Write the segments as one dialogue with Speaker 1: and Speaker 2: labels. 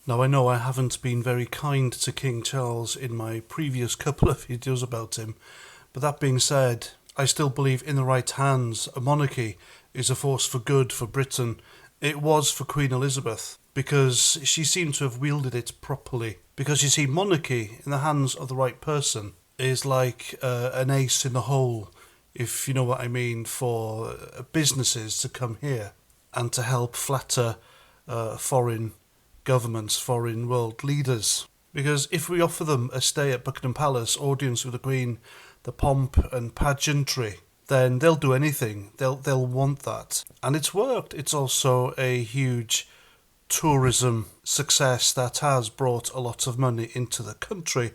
Speaker 1: Now, I know I haven't been very kind to King Charles in my previous couple of videos about him, but that being said, I still believe in the right hands, a monarchy is a force for good for Britain. It was for Queen Elizabeth, because she seemed to have wielded it properly. Because you see, monarchy in the hands of the right person is like an ace in the hole, if you know what I mean, for businesses to come here and to help flatter foreign governments, foreign world leaders. Because if we offer them a stay at Buckingham Palace, audience with the Queen, the pomp and pageantry, then they'll do anything. They'll want that. And it's worked. It's also a huge tourism success that has brought a lot of money into the country.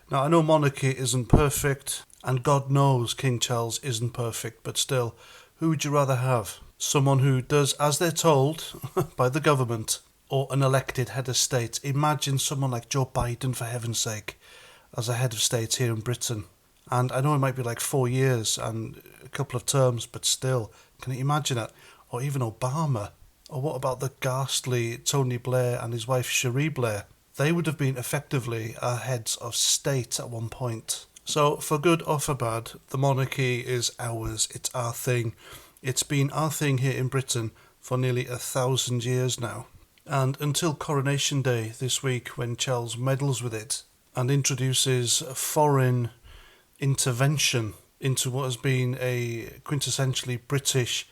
Speaker 1: Now, I know monarchy isn't perfect, and God knows King Charles isn't perfect, but still, who would you rather have? Someone who does as they're told by the government, or an elected head of state? Imagine someone like Joe Biden, for heaven's sake, as a head of state here in Britain. And I know it might be like 4 years and a couple of terms, but still, can you imagine it? Or even Obama. Or what about the ghastly Tony Blair and his wife Cherie Blair? They would have been effectively our heads of state at one point. So, for good or for bad, the monarchy is ours. It's our thing. It's been our thing here in Britain for nearly 1,000 years now. And until Coronation Day this week, when Charles meddles with it and introduces foreign intervention into what has been a quintessentially British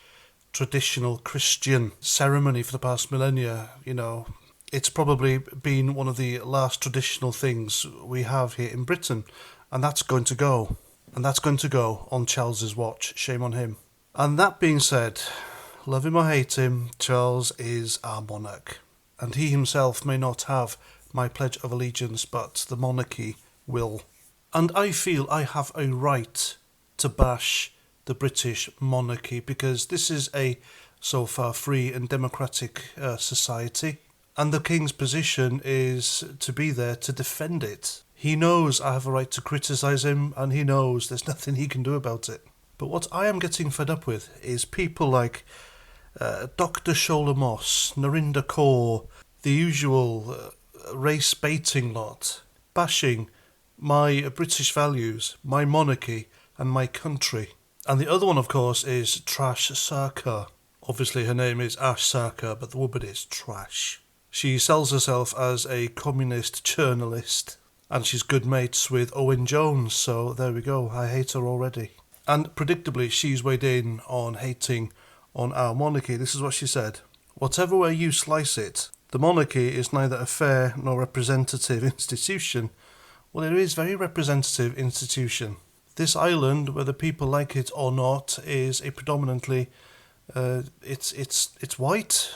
Speaker 1: traditional Christian ceremony for the past millennia, it's probably been one of the last traditional things we have here in Britain, and that's going to go. And that's going to go on Charles's watch. Shame on him. And that being said, love him or hate him, Charles is our monarch. And he himself may not have my pledge of allegiance, but the monarchy will. And I feel I have a right to bash the British monarchy, because this is a so far free and democratic society. And the King's position is to be there to defend it. He knows I have a right to criticise him, and he knows there's nothing he can do about it. But what I am getting fed up with is people like Dr. Shola Moss, Narinder Kaur, the usual race-baiting lot, bashing my British values, my monarchy, and my country. And the other one, of course, is Trash Sarkar. Obviously, her name is Ash Sarkar, but the woman is trash. She sells herself as a communist journalist, and she's good mates with Owen Jones, so there we go, I hate her already. And predictably, she's weighed in on hating on our monarchy. This is what she said. Whatever way you slice it, the monarchy is neither a fair nor representative institution. Well, it is a very representative institution. This island, whether people like it or not, is a predominantly it's white,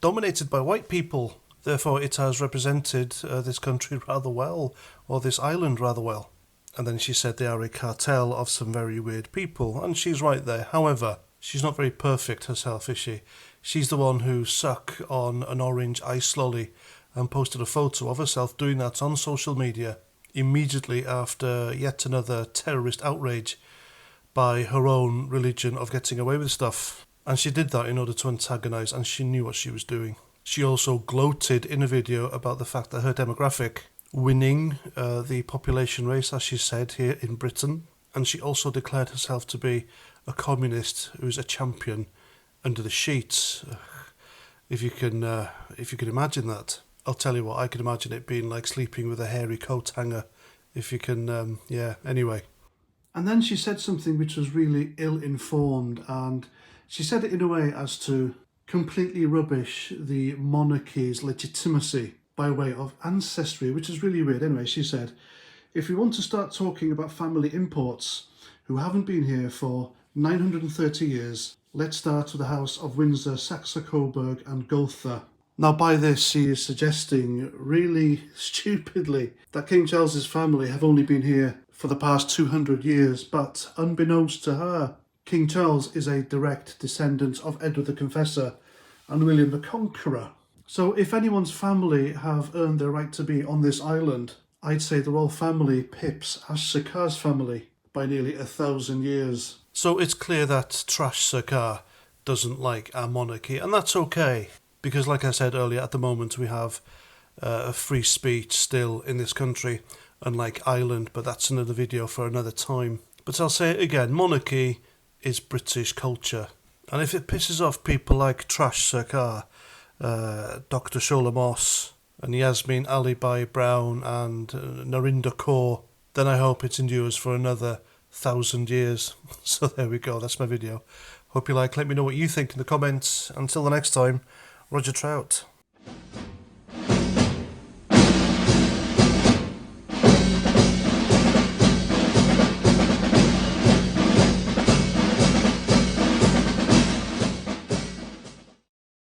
Speaker 1: dominated by white people. Therefore, it has represented this country rather well, or this island rather well. And then she said they are a cartel of some very weird people, and she's right there. However, she's not very perfect herself, is she? She's the one who sucked on an orange ice lolly and posted a photo of herself doing that on social media immediately after yet another terrorist outrage by her own religion of getting away with stuff. And she did that in order to antagonise, and she knew what she was doing. She also gloated in a video about the fact that her demographic winning the population race, as she said, here in Britain. And she also declared herself to be a communist who's a champion under the sheets. If you can imagine that. I'll tell you what, I can imagine it being like sleeping with a hairy coat hanger. If you can, anyway. And then she said something which was really ill-informed, and she said it in a way as to completely rubbish the monarchy's legitimacy by way of ancestry, which is really weird. Anyway, she said, if we want to start talking about family imports who haven't been here for 930 years, let's start with the House of Windsor, Saxe-Coburg and Gotha. Now, by this, she is suggesting, really stupidly, that King Charles's family have only been here for the past 200 years, but unbeknownst to her, King Charles is a direct descendant of Edward the Confessor and William the Conqueror. So if anyone's family have earned their right to be on this island, I'd say the royal family pips Ash Sarkar's family by nearly 1,000 years. So it's clear that Trash Sarkar doesn't like our monarchy, and that's okay. Because like I said earlier, at the moment we have free speech still in this country, unlike Ireland, but that's another video for another time. But I'll say it again, monarchy is British culture. And if it pisses off people like Trash Sarkar, Dr. Shola Moss, and Yasmin Ali Bai Brown, and Narinder Kaur, then I hope it endures for another 1,000 years. So there we go, that's my video. Hope you like. Let me know what you think in the comments. Until the next time, Roger Trout.